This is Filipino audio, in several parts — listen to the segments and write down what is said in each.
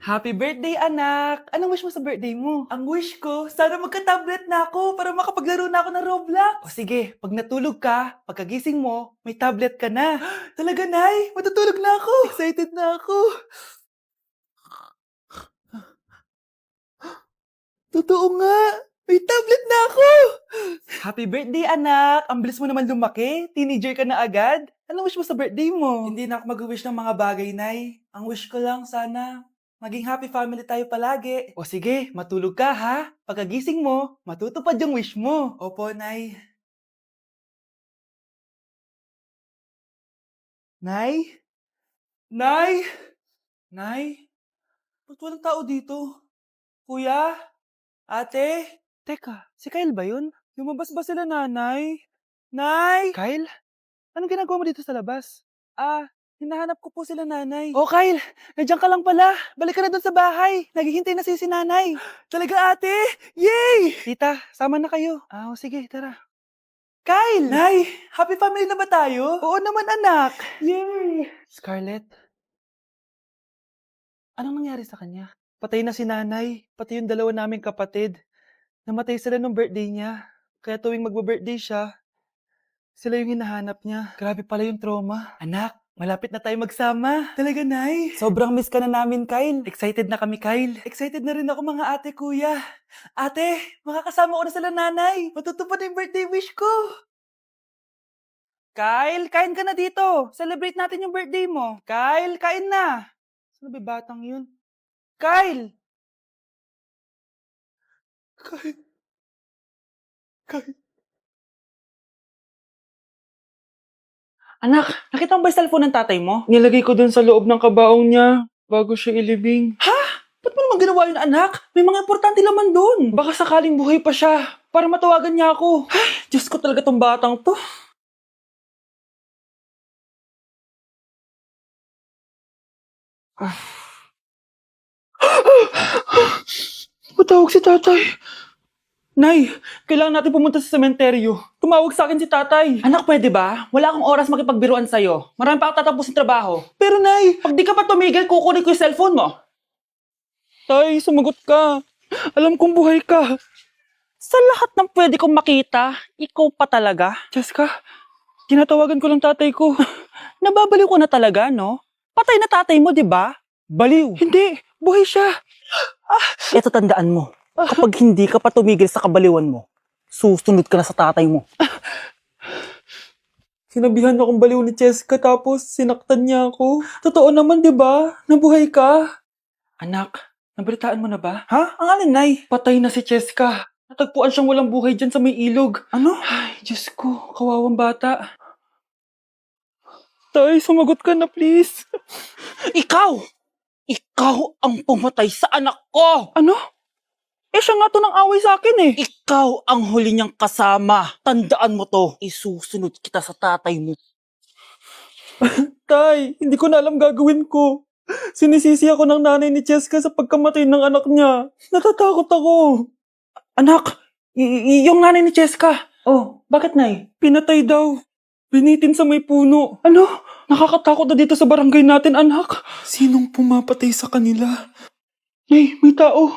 Happy birthday, anak! Anong wish mo sa birthday mo? Ang wish ko, sana magka-tablet na ako para makapaglaro na ako ng Roblox. O sige, pag natulog ka, pagkagising mo, may tablet ka na. Talaga, Nay? Matutulog na ako. Excited na ako. Totoo nga! May tablet na ako! Happy birthday, anak! Ang bilis mo naman lumaki. Teenager ka na agad. Anong wish mo sa birthday mo? Hindi na ako mag-wish ng mga bagay, Nay. Ang wish ko lang sana, maging happy family tayo palagi. O sige, matulog ka ha. Pagkagising mo, matutupad yung wish mo. Opo, Nay. Nay? Nay? Nay? Ba't walang tao dito? Kuya? Ate? Teka, si Kyle ba yun? Lumabas ba sila, nanay? Nay! Kyle? Anong ginagawa mo dito sa labas? Hinahanap ko po sila, nanay. Oh, Kyle! Nandiyan ka lang pala. Balik ka na doon sa bahay. Naghihintay na si nanay. Talaga, ate? Yay! Tita, sama na kayo. Sige, tara. Kyle! Nay, happy family na ba tayo? Oo naman, anak. Yay! Scarlett, anong nangyari sa kanya? Patay na si nanay, pati yung dalawa naming kapatid. Namatay sila nung birthday niya. Kaya tuwing magbe-birthday siya, sila yung hinahanap niya. Grabe pala yung trauma. Anak, malapit na tayo magsama. Talaga, Nay? Sobrang miss ka na namin, Kyle. Excited na kami, Kyle. Excited na rin ako, mga ate, kuya. Ate, makakasama ko na sila, nanay. Matutupad na yung birthday wish ko. Kyle, kain ka na dito. Celebrate natin yung birthday mo. Kyle, kain na. Sino ba batang yun? Kyle! Kyle, Kyle. Anak, nakita mo ba yung cellphone ng tatay mo? Nilagay ko dun sa loob ng kabaong niya bago siya ilibing. Ha? Ba't mo naman ginawa yun, anak? May mga importante laman dun. Baka sakaling buhay pa siya para matawagan niya ako. Ay, Diyos ko talaga tong batang to. Patawag si tatay. Nay, kailangan natin pumunta sa sementeryo. Tumawag sa akin si tatay. Anak, pwede ba? Wala akong oras makipagbiruan sa'yo. Marami pa ako tatapusin trabaho. Pero Nay, pag di ka pa tumigil, kukunin ko yung cellphone mo. Tay, sumagot ka. Alam kong buhay ka. Sa lahat ng pwede kong makita, ikaw pa talaga. Jessica, tinatawagan ko lang tatay ko. Nababaliw ko na talaga, no? Patay na tatay mo, di ba? Baliw. Hindi, buhay siya. Ito tandaan mo, kapag hindi ka pa tumigil sa kabaliwan mo, susunod ka na sa tatay mo. Sinabihan akong baliw ni Jessica tapos sinaktan niya ako. Totoo naman, di ba? Nabuhay ka. Anak, nabalitaan mo na ba? Ha? Ang alin, Nay? Patay na si Jessica. Natagpuan siyang walang buhay dyan sa may ilog. Ano? Ay, Diyos ko, kawawang bata. Tay, sumagot ka na please. Ikaw! Ikaw ang pumatay sa anak ko! Ano? Siya nga to ng away sa akin eh. Ikaw ang huli niyang kasama. Tandaan mo to. Isusunod kita sa tatay mo. Tay, hindi ko na alam gagawin ko. Sinisisi ako ng nanay ni Cheska sa pagkamatay ng anak niya. Natatakot ako. Anak, yung nanay ni Cheska. Oh, bakit, Nay? Pinatay daw. Binitin sa may puno. Ano? Nakakatakot na dito sa barangay natin, anak. Sinong pumapatay sa kanila? Nay, may tao.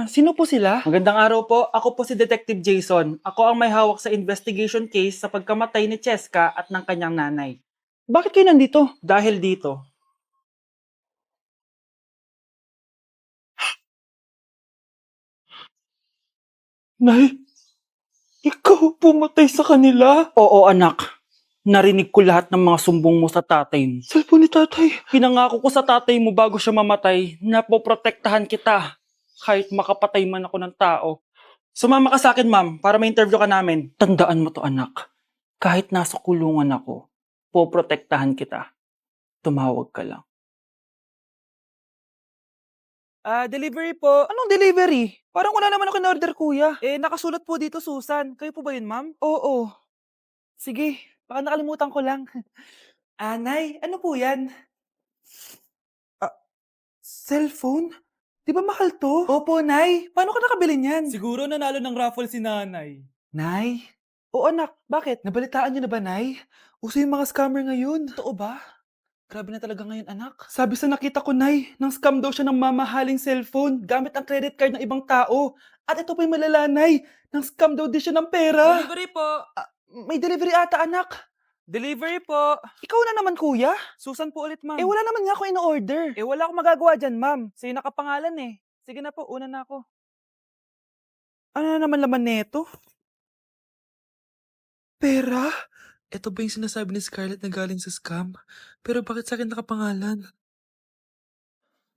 Sino po sila? Magandang araw po. Ako po si Detective Jason. Ako ang may hawak sa investigation case sa pagkamatay ni Cheska at ng kanyang nanay. Bakit kayo nandito? Dahil dito. Nay, ikaw pumatay sa kanila? Oo, anak. Narinig ko lahat ng mga sumbong mo sa tatay mo. Cellphone ni tatay. Pinangako ko sa tatay mo bago siya mamatay na poprotektahan kita kahit makapatay man ako ng tao. Sumama ka sa akin, ma'am, para ma-interview ka namin. Tandaan mo to, anak. Kahit nasa kulungan ako, poprotektahan kita. Tumawag ka lang. Delivery po. Anong delivery? Parang wala naman ako in-order, kuya. Nakasulat po dito, Susan. Kayo po ba yun, ma'am? Oo. Sige, baka nakalimutan ko lang. Nay, ano po yan? Cellphone? Di ba mahal to? Opo, Nay. Paano ka nakabili niyan? Siguro nanalo ng raffle si nanay. Nay? Oo, anak. Bakit? Nabalitaan niyo na ba, Nay? Uso yung mga scammer ngayon. Totoo ba? Grabe na talaga ngayon, anak. Sabi sa nakita ko, Nay, nang scam daw siya ng mamahaling cellphone gamit ang credit card ng ibang tao. At ito pa yung malala, Nay, nang scam daw din siya ng pera. Delivery po. May delivery ata, anak. Delivery po. Ikaw na naman, kuya. Susan po ulit, ma'am. Wala naman nga ako in-order. Wala akong magagawa dyan, ma'am. Sa'yo nakapangalan eh. Sige na po, una na ako. Ano na naman laman neto? Pera? Ito ba yung sinasabi ni Scarlett na galing sa scam? Pero bakit sa akin nakapangalan?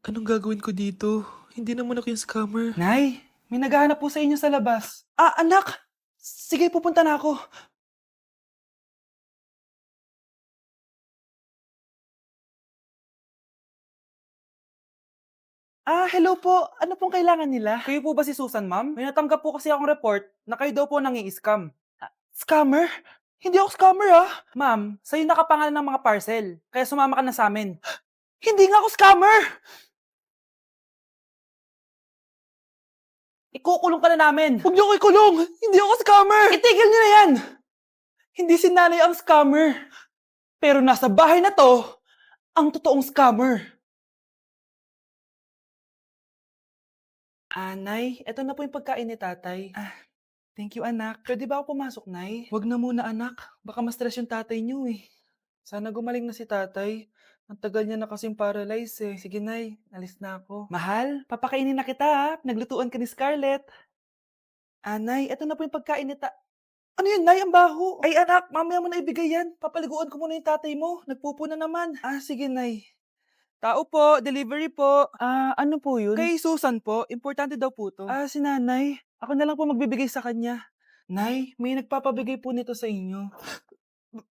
Anong gagawin ko dito? Hindi naman ako yung scammer. Nay, may naghahanap po sa inyo sa labas. Anak! Sige, pupunta na ako. Hello po. Ano pong kailangan nila? Kayo po ba si Susan, ma'am? May natanggap po kasi akong report na kayo daw po nangi-scam. Scammer? Hindi ako scammer, Ma'am, sa'yo nakapangalan ng mga parcel. Kaya sumama ka na sa amin. Hindi nga ako scammer! Ikukulong ka na namin. Huwag niyo ko ikulong! Hindi ako scammer! Itigil niyo na yan! Hindi si nanay ang scammer. Pero nasa bahay na to, ang totoong scammer. Nay, eto na po yung pagkain ni tatay. Thank you, anak. Pwede ba ako pumasok, Nay? Wag na muna, anak. Baka ma-stress yung tatay niyo eh. Sana gumaling na si tatay. Ang tagal niya na kasing paralyzed eh. Sige, Nay. Alis na ako. Mahal, papakainin na kita Naglutuan ka ni Scarlett. Nay, eto na po yung pagkain ni Ano yun, Nay? Ang baho. Ay, anak, mamaya mo na ibigay yan. Papaliguan ko muna yung tatay mo. Nagpupo na naman. Sige, Nay. Tao po, delivery po. Ano po yun? Kay Susan po, importante daw po to. Si nanay. Ako na lang po magbibigay sa kanya. Nay, may nagpapabigay po nito sa inyo.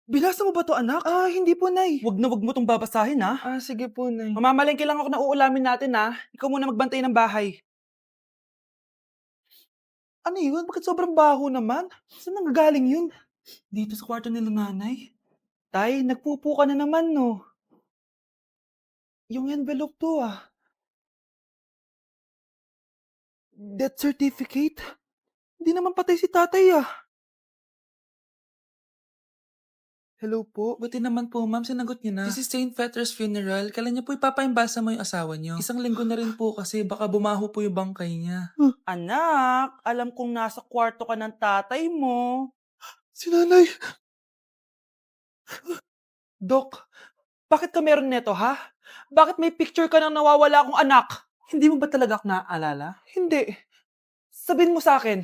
Binasa mo ba to, anak? Hindi po, Nay. Wag mo tong babasahin, sige po, Nay. Mamamalengke lang ako na uulamin natin, Ikaw muna magbantay ng bahay. Ano yun? Bakit sobrang baho naman? Saan nanggagaling yun? Dito sa kwarto nila nanay. Tay, nagpupo ka na naman, no? Yung envelope to, Death certificate? Hindi naman patay si tatay, Hello po. Buti naman po, ma'am. Sinagot niyo na. This is St. Peter's Funeral. Kailan niyo po ipapaimbasa mo yung asawa niyo? Isang linggo na rin po kasi baka bumaho po yung bangkay niya. Anak, alam kong nasa kwarto ka ng tatay mo. Si nanay. Dok, bakit ka meron neto, ha? Bakit may picture ka ng nawawala akong anak? Hindi mo ba talaga ako naaalala? Hindi. Sabihin mo sa akin,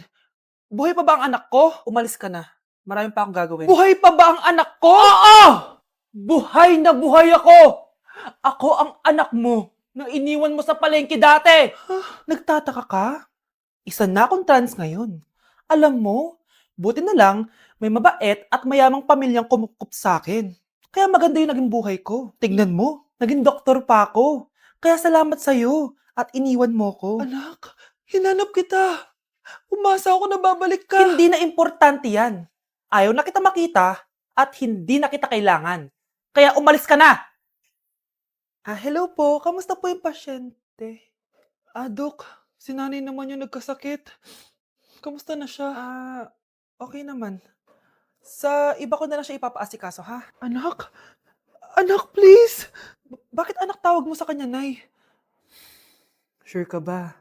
buhay pa ba ang anak ko? Umalis ka na. Marami pa akong gagawin. Buhay pa ba ang anak ko? Oo! Buhay na buhay ako! Ako ang anak mo na iniwan mo sa palengke dati! Nagtataka ka? Isa na akong trans ngayon. Alam mo, buti na lang may mabait at mayamang pamilyang kumukup sa akin. Kaya maganda yung naging buhay ko. Tignan mo, naging doktor pa ako. Kaya salamat sa'yo at iniwan mo ko. Anak, hinanap kita. Umasa ako na babalik ka. Hindi na importante yan. Ayaw na kita makita at hindi na kita kailangan. Kaya umalis ka na! Hello po. Kamusta po yung pasyente? Dok, si nanay naman yung nagkasakit. Kamusta na siya? Okay naman. Sa iba ko na lang siya ipapaasikaso, ha? Anak? Anak, please! Bakit anak tawag mo sa kanya, Nay? Sure ka ba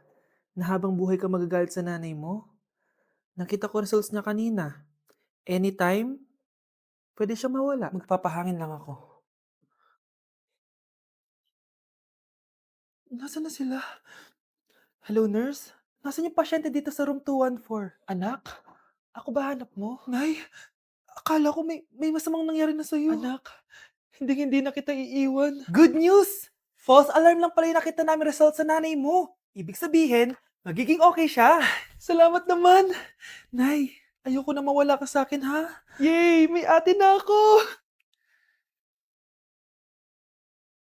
na habang buhay ka magagalit sa nanay mo? Nakita ko results niya kanina. Anytime, pwede siya mawala. Magpapahangin lang ako. Nasaan na sila? Hello, nurse? Nasaan yung pasyente dito sa room 214? Anak? Ako ba hanap mo? Nay, akala ko may masamang nangyari na sa'yo. Anak, hindi na kita iiwan. Good news! False alarm lang pala yung nakita namin results sa nanay mo. Ibig sabihin, magiging okay siya. Salamat naman. Nay, ayoko na mawala ka sa akin, ha? Yay! May ate na ako!